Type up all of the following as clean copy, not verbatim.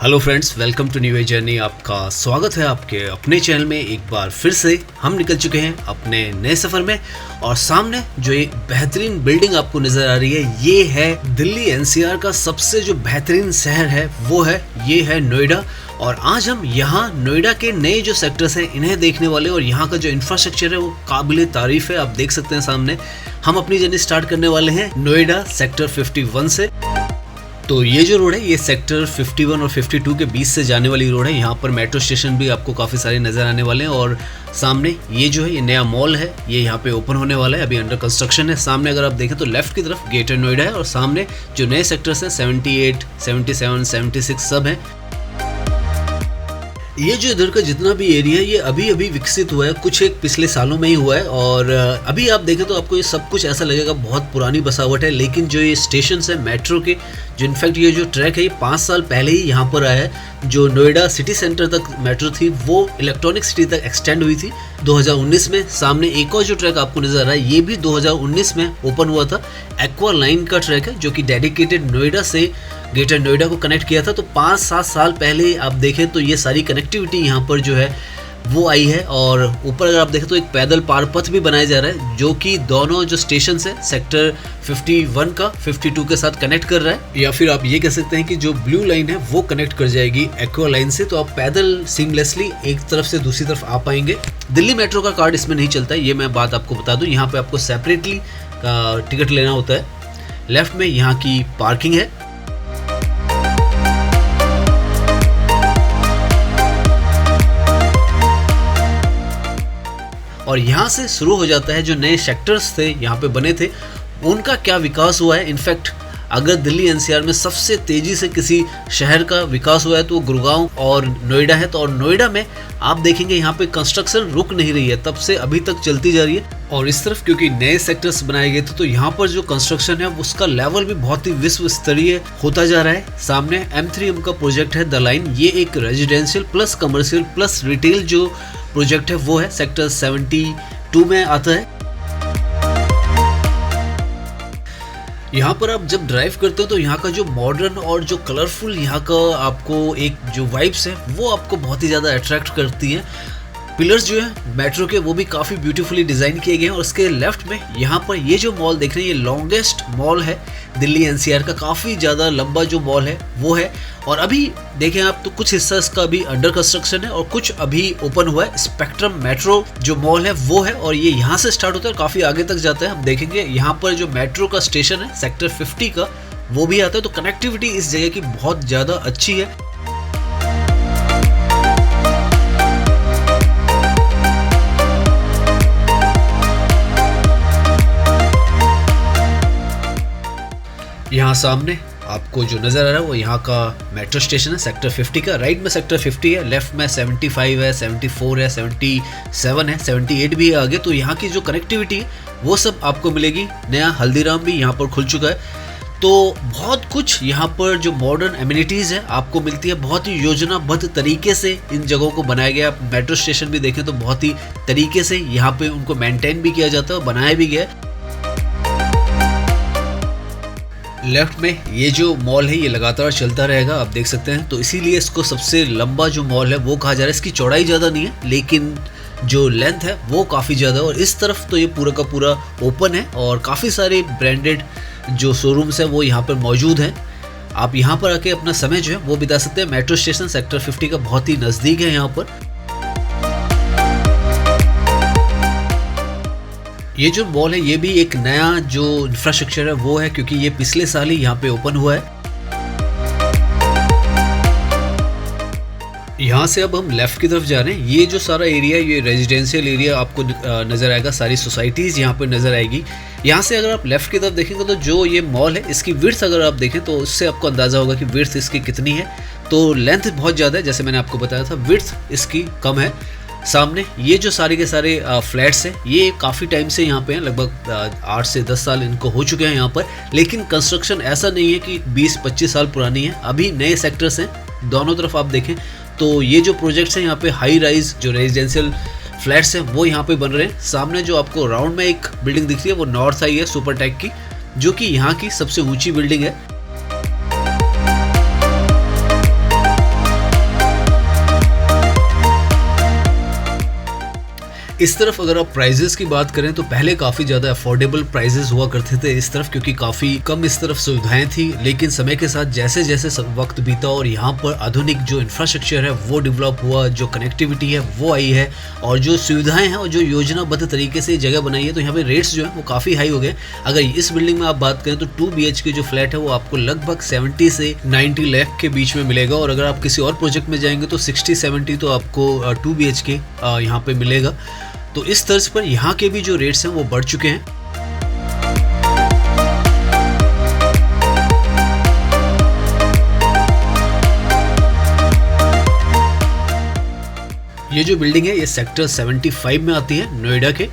Hello friends, welcome to new journey. आपका स्वागत है आपके अपने चैनल में। एक बार फिर से हम निकल चुके हैं अपने नए सफ़र में और सामने जो एक बेहतरीन बिल्डिंग आपको नज़र आ रही है ये है दिल्ली एनसीआर का सबसे जो बेहतरीन शहर है वो है ये है नोएडा। और आज हम यहाँ नोएडा के नए जो सेक्टर्स हैं इन्हें देखने वाले और यहाँ का जो इंफ्रास्ट्रक्चर है वो काबिल तारीफ है। आप देख सकते हैं सामने हम अपनी जर्नी स्टार्ट करने वाले हैं नोएडा सेक्टर 51 से। तो ये जो रोड है ये सेक्टर 51 और 52 के बीच से जाने वाली रोड है। यहाँ पर मेट्रो स्टेशन भी आपको काफ़ी सारे नज़र आने वाले हैं और सामने ये जो है ये नया मॉल है, ये यहाँ पे ओपन होने वाला है, अभी अंडर कंस्ट्रक्शन है। सामने अगर आप देखें तो लेफ्ट की तरफ ग्रेटर नोएडा है और सामने जो नए सेक्टर्स हैं 78, 77, 76 सब हैं। ये जो इधर का जितना भी एरिया है ये अभी अभी विकसित हुआ है, कुछ एक पिछले सालों में ही हुआ है और अभी आप देखें तो आपको ये सब कुछ ऐसा लगेगा बहुत पुरानी बसावट है। लेकिन जो ये स्टेशन है मेट्रो के, जो इनफैक्ट ये जो ट्रैक है ये 5 साल पहले ही यहाँ पर आया है। जो नोएडा सिटी सेंटर तक मेट्रो थी वो इलेक्ट्रॉनिक सिटी तक एक्सटेंड हुई थी 2019 में। सामने एक और जो ट्रैक आपको नजर आ रहा है ये भी 2019 में ओपन हुआ था। एक्वा लाइन का ट्रैक है जो कि डेडिकेटेड नोएडा से ग्रेटर नोएडा को कनेक्ट किया था। तो 5-7 साल पहले आप देखें तो ये सारी कनेक्टिविटी यहाँ पर जो है वो आई है। और ऊपर अगर आप देखें तो एक पैदल पार पथ भी बनाया जा रहा है जो कि दोनों जो स्टेशन है सेक्टर 51 का 52 के साथ कनेक्ट कर रहा है। या फिर आप ये कह सकते हैं कि जो ब्लू लाइन है वो कनेक्ट कर जाएगी एक्वा लाइन से, तो आप पैदल सीमलेसली एक तरफ से दूसरी तरफ आ पाएंगे। दिल्ली मेट्रो का कार्ड इसमें नहीं चलता है, ये मैं बात आपको बता दूं। यहाँ पे आपको सेपरेटली टिकट लेना होता है। लेफ्ट में यहाँ की पार्किंग है और यहाँ से शुरू हो जाता है जो नए सेक्टर्स थे यहाँ पे बने थे उनका क्या विकास हुआ है। इनफैक्ट अगर दिल्ली एनसीआर में सबसे तेजी से किसी शहर का विकास हुआ है तो गुड़गांव और नोएडा है। तो और नोएडा में आप देखेंगे यहाँ पे कंस्ट्रक्शन रुक नहीं रही है, तब से अभी तक चलती जा रही है। और इस तरफ क्योंकि नए सेक्टर्स बनाए गए थे तो यहाँ पर जो कंस्ट्रक्शन है उसका लेवल भी बहुत ही विश्व स्तरीय होता जा रहा है। सामने M3M का प्रोजेक्ट है द लाइन, ये एक residential plus commercial plus retail जो प्रोजेक्ट है वो है सेक्टर 72 में आता है। यहाँ पर आप जब ड्राइव करते हो तो यहाँ का जो मॉडर्न और जो कलरफुल यहाँ का आपको एक जो वाइब्स है वो आपको बहुत ही ज़्यादा अट्रैक्ट करती है। पिलर्स जो है मेट्रो के वो भी काफ़ी ब्यूटीफुली डिज़ाइन किए गए हैं। और उसके लेफ्ट में यहाँ पर ये जो मॉल देख रहे हैं ये लॉन्गेस्ट मॉल है दिल्ली एनसीआर का, काफ़ी ज़्यादा लंबा जो मॉल है वो है। और अभी देखें आप तो कुछ हिस्सा इसका अभी अंडर कंस्ट्रक्शन है और कुछ अभी ओपन हुआ है। स्पेक्ट्रम मेट्रो जो मॉल है वो है और ये यहाँ से स्टार्ट होता है और काफ़ी आगे तक जाता है। हम देखेंगे यहाँ पर जो मेट्रो का स्टेशन है सेक्टर 50 का वो भी आता है। तो कनेक्टिविटी इस जगह की बहुत ज़्यादा अच्छी है। यहाँ सामने आपको जो नज़र आ रहा है वो यहाँ का मेट्रो स्टेशन है सेक्टर 50 का। राइट में सेक्टर 50 है, लेफ्ट में 75 है, 74 है, 77 है, 78 भी है आगे। तो यहाँ की जो कनेक्टिविटी है वो सब आपको मिलेगी। नया हल्दीराम भी यहाँ पर खुल चुका है। तो बहुत कुछ यहाँ पर जो मॉडर्न एमिनिटीज़ है आपको मिलती है। बहुत ही योजनाबद्ध तरीके से इन जगहों को बनाया गया। आप मेट्रो स्टेशन भी देखें तो बहुत ही तरीके से यहाँ पे उनको मेंटेन भी किया जाता है और बनाया भी गया है। लेफ्ट में ये जो मॉल है ये लगातार चलता रहेगा, आप देख सकते हैं। तो इसीलिए इसको सबसे लंबा जो मॉल है वो कहा जा रहा है। इसकी चौड़ाई ज़्यादा नहीं है लेकिन जो लेंथ है वो काफ़ी ज़्यादा है। और इस तरफ तो ये पूरा का पूरा ओपन है और काफ़ी सारे ब्रांडेड जो शोरूम्स हैं वो यहाँ पर मौजूद हैं। आप यहाँ पर आके अपना समय जो है वो बिता सकते हैं। मेट्रो स्टेशन सेक्टर 50 का बहुत ही नज़दीक है यहाँ पर। ये जो मॉल है ये भी एक नया जो इंफ्रास्ट्रक्चर है वो है क्योंकि ये पिछले साल ही यहाँ पे ओपन हुआ है। यहाँ से अब हम लेफ्ट की तरफ जा रहे हैं। ये जो सारा एरिया ये रेजिडेंशियल एरिया आपको नज़र आएगा, सारी सोसाइटीज़ यहाँ पे नज़र आएगी। यहाँ से अगर आप लेफ्ट की तरफ देखेंगे तो जो ये मॉल है इसकी विड्थ अगर आप देखें तो उससे आपको अंदाज़ा होगा कि विड्थ इसकी कितनी है। तो लेंथ बहुत ज़्यादा है, जैसे मैंने आपको बताया था, विड्थ इसकी कम है। सामने ये जो सारे के सारे फ्लैट्स हैं ये काफ़ी टाइम से यहाँ पे हैं, लगभग 8 से 10 साल इनको हो चुके हैं यहाँ पर। लेकिन कंस्ट्रक्शन ऐसा नहीं है कि 20-25 साल पुरानी है, अभी नए सेक्टर्स हैं। दोनों तरफ आप देखें तो ये जो प्रोजेक्ट्स हैं यहाँ पे हाई राइज जो रेजिडेंशियल फ्लैट्स हैं वो यहाँ पे बन रहे हैं। सामने जो आपको राउंड में एक बिल्डिंग दिख रही है वो नॉर्थ आई है सुपरटेक की, जो कि यहाँ की सबसे ऊंची बिल्डिंग है। इस तरफ अगर आप प्राइजेस की बात करें तो पहले काफ़ी ज़्यादा अफोर्डेबल प्राइजेस हुआ करते थे इस तरफ, क्योंकि काफ़ी कम इस तरफ सुविधाएं थी। लेकिन समय के साथ जैसे जैसे वक्त बीता और यहाँ पर आधुनिक जो इंफ्रास्ट्रक्चर है वो डेवलप हुआ, जो कनेक्टिविटी है वो आई है और जो सुविधाएं हैं और जो योजनाबद्ध तरीके से जगह बनाई है, तो यहाँ पे रेट्स जो है वो काफ़ी हाई हो गए। अगर इस बिल्डिंग में आप बात करें तो 2 BHK जो फ्लैट है वो आपको लगभग 70 से 90 लाख के बीच में मिलेगा, और अगर आप किसी और प्रोजेक्ट में जाएंगे तो 60-70 तो आपको 2 BHK यहाँ पे मिलेगा। तो इस तर्ज पर यहाँ के भी जो रेट्स हैं वो बढ़ चुके हैं। ये जो बिल्डिंग है ये सेक्टर 75 में आती है नोएडा के।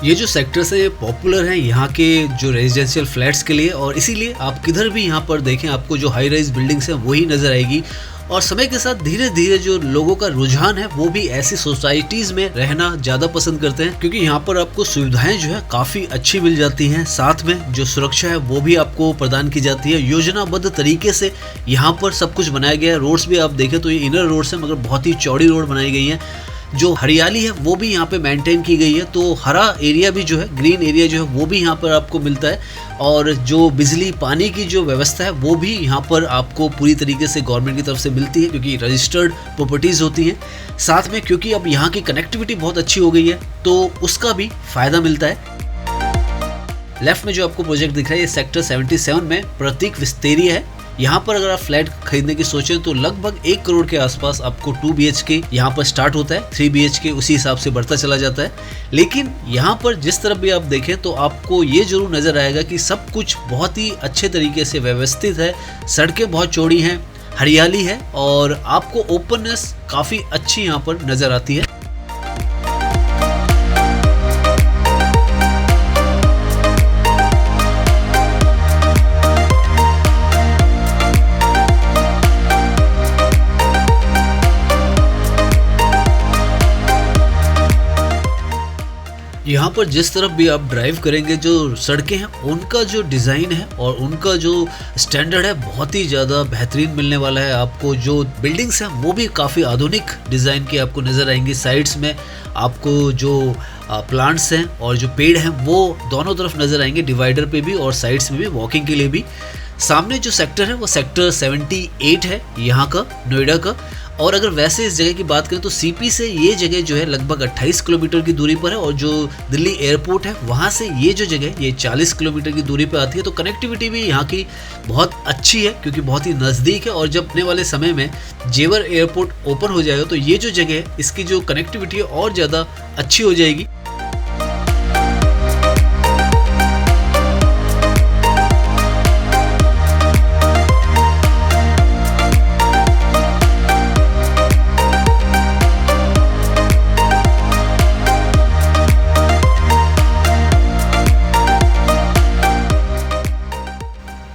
ये जो सेक्टर्स है ये पॉपुलर हैं यहाँ के जो रेजिडेंशियल फ्लैट्स के लिए, और इसीलिए आप किधर भी यहाँ पर देखें आपको जो हाई राइज बिल्डिंग्स हैं वही नज़र आएगी। और समय के साथ धीरे धीरे जो लोगों का रुझान है वो भी ऐसी सोसाइटीज़ में रहना ज़्यादा पसंद करते हैं, क्योंकि यहाँ पर आपको सुविधाएं जो है काफ़ी अच्छी मिल जाती हैं, साथ में जो सुरक्षा है वो भी आपको प्रदान की जाती है। योजनाबद्ध तरीके से यहाँ पर सब कुछ बनाया गया है। रोड्स भी आप देखें तो ये इनर रोड्स हैं, मगर बहुत ही चौड़ी रोड बनाई गई हैं। जो हरियाली है वो भी यहाँ पे मेंटेन की गई है, तो हरा एरिया भी जो है, ग्रीन एरिया जो है वो भी यहाँ पर आपको मिलता है। और जो बिजली पानी की जो व्यवस्था है वो भी यहाँ पर आपको पूरी तरीके से गवर्नमेंट की तरफ से मिलती है, क्योंकि रजिस्टर्ड प्रॉपर्टीज़ होती हैं। साथ में क्योंकि अब यहाँ की कनेक्टिविटी बहुत अच्छी हो गई है तो उसका भी फ़ायदा मिलता है। लेफ्ट में जो आपको प्रोजेक्ट दिख रहा है ये सेक्टर 77 में प्रतीक विस्तेरिया है। यहाँ पर अगर आप फ्लैट खरीदने की सोचें तो लगभग 1 करोड़ के आसपास आपको 2 BHK यहाँ पर स्टार्ट होता है, 3 BHK उसी हिसाब से बढ़ता चला जाता है। लेकिन यहाँ पर जिस तरफ भी आप देखें तो आपको ये जरूर नज़र आएगा कि सब कुछ बहुत ही अच्छे तरीके से व्यवस्थित है, सड़कें बहुत चौड़ी हैं, हरियाली है और आपको ओपननेस काफ़ी अच्छी यहाँ पर नज़र आती है। यहाँ पर जिस तरफ भी आप ड्राइव करेंगे जो सड़कें हैं उनका जो डिज़ाइन है और उनका जो स्टैंडर्ड है बहुत ही ज़्यादा बेहतरीन मिलने वाला है आपको। जो बिल्डिंग्स हैं वो भी काफ़ी आधुनिक डिज़ाइन की आपको नज़र आएंगी। साइड्स में आपको जो प्लांट्स हैं और जो पेड़ हैं वो दोनों तरफ नज़र आएंगे, डिवाइडर पे भी और साइड्स में भी, वॉकिंग के लिए भी। सामने जो सेक्टर है वो सेक्टर 78 है यहाँ का, नोएडा का। और अगर वैसे इस जगह की बात करें तो सीपी से ये जगह जो है लगभग 28 किलोमीटर की दूरी पर है, और जो दिल्ली एयरपोर्ट है वहाँ से ये जो जगह ये 40 किलोमीटर की दूरी पर आती है। तो कनेक्टिविटी भी यहाँ की बहुत अच्छी है क्योंकि बहुत ही नज़दीक है। और जब आने वाले समय में जेवर एयरपोर्ट ओपन हो जाएगा तो ये जो जगह है इसकी जो कनेक्टिविटी है और ज़्यादा अच्छी हो जाएगी।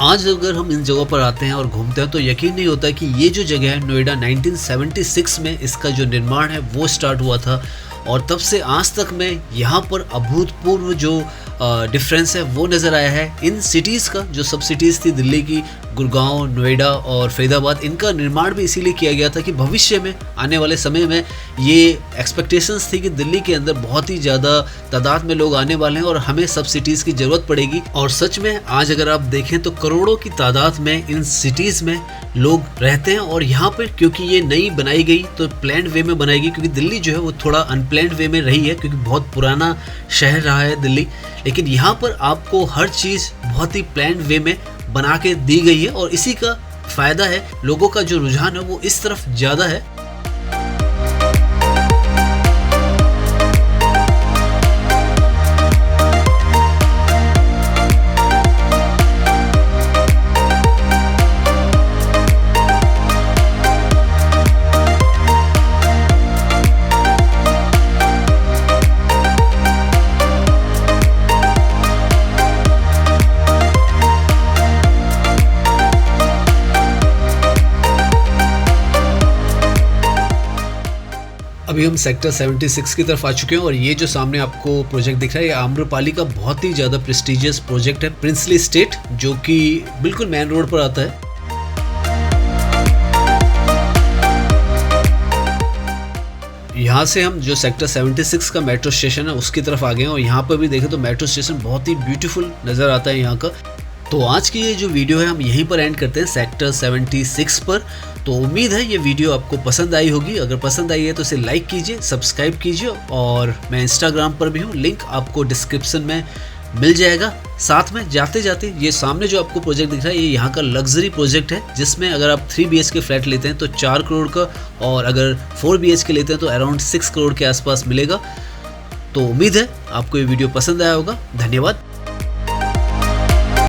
आज अगर हम इन जगहों पर आते हैं और घूमते हैं तो यकीन नहीं होता कि ये जो जगह है नोएडा 1976 में इसका जो निर्माण है वो स्टार्ट हुआ था, और तब से आज तक में यहाँ पर अभूतपूर्व जो डिफरेंस है वो नज़र आया है। इन सिटीज़ का जो सब सिटीज़ थी दिल्ली की, गुड़गांव, नोएडा और फरीदाबाद, इनका निर्माण भी इसीलिए किया गया था कि भविष्य में आने वाले समय में ये एक्सपेक्टेशंस थी कि दिल्ली के अंदर बहुत ही ज़्यादा तादाद में लोग आने वाले हैं और हमें सब सिटीज़ की ज़रूरत पड़ेगी। और सच में आज अगर आप देखें तो करोड़ों की तादाद में इन सिटीज़ में लोग रहते हैं। और यहाँ पर क्योंकि ये नई बनाई गई तो प्लान्ड वे में बनाई गई, क्योंकि दिल्ली जो है वो थोड़ा अनप्लान्ड वे में रही है क्योंकि बहुत पुराना शहर रहा है दिल्ली। लेकिन यहाँ पर आपको हर चीज़ बहुत ही प्लान्ड वे में बना के दी गई है और इसी का फ़ायदा है, लोगों का जो रुझान है वो इस तरफ ज़्यादा है। अभी हम सेक्टर 76 की तरफ आ चुके हैं और ये जो सामने आपको प्रोजेक्ट दिख रहा है ये आम्रपाली का बहुत ही ज़्यादा प्रेस्टिजियस प्रोजेक्ट है, प्रिंसली स्टेट, जो कि बिल्कुल मेन रोड पर आता है। यहाँ से हम जो सेक्टर 76 का मेट्रो स्टेशन है उसकी तरफ आ गए हैं और यहाँ पर भी देखें तो मेट्रो स्टेशन बहुत ही ब्यूटीफुल नज़र आता है यहाँ का। तो आज की ये जो वीडियो है हम यहीं पर एंड करते हैं सेक्टर 76 पर। तो उम्मीद है ये वीडियो आपको पसंद आई होगी। अगर पसंद आई है तो इसे लाइक कीजिए, सब्सक्राइब कीजिए और मैं इंस्टाग्राम पर भी हूँ, लिंक आपको डिस्क्रिप्शन में मिल जाएगा। साथ में जाते जाते ये सामने जो आपको प्रोजेक्ट दिख रहा है ये यहाँ का लग्जरी प्रोजेक्ट है, जिसमें अगर आप 3 BHK फ्लैट लेते हैं तो 4 करोड़ का और अगर 4 BHK लेते हैं तो अराउंड 6 करोड़ के आसपास मिलेगा। तो उम्मीद है आपको ये वीडियो पसंद आया होगा। धन्यवाद।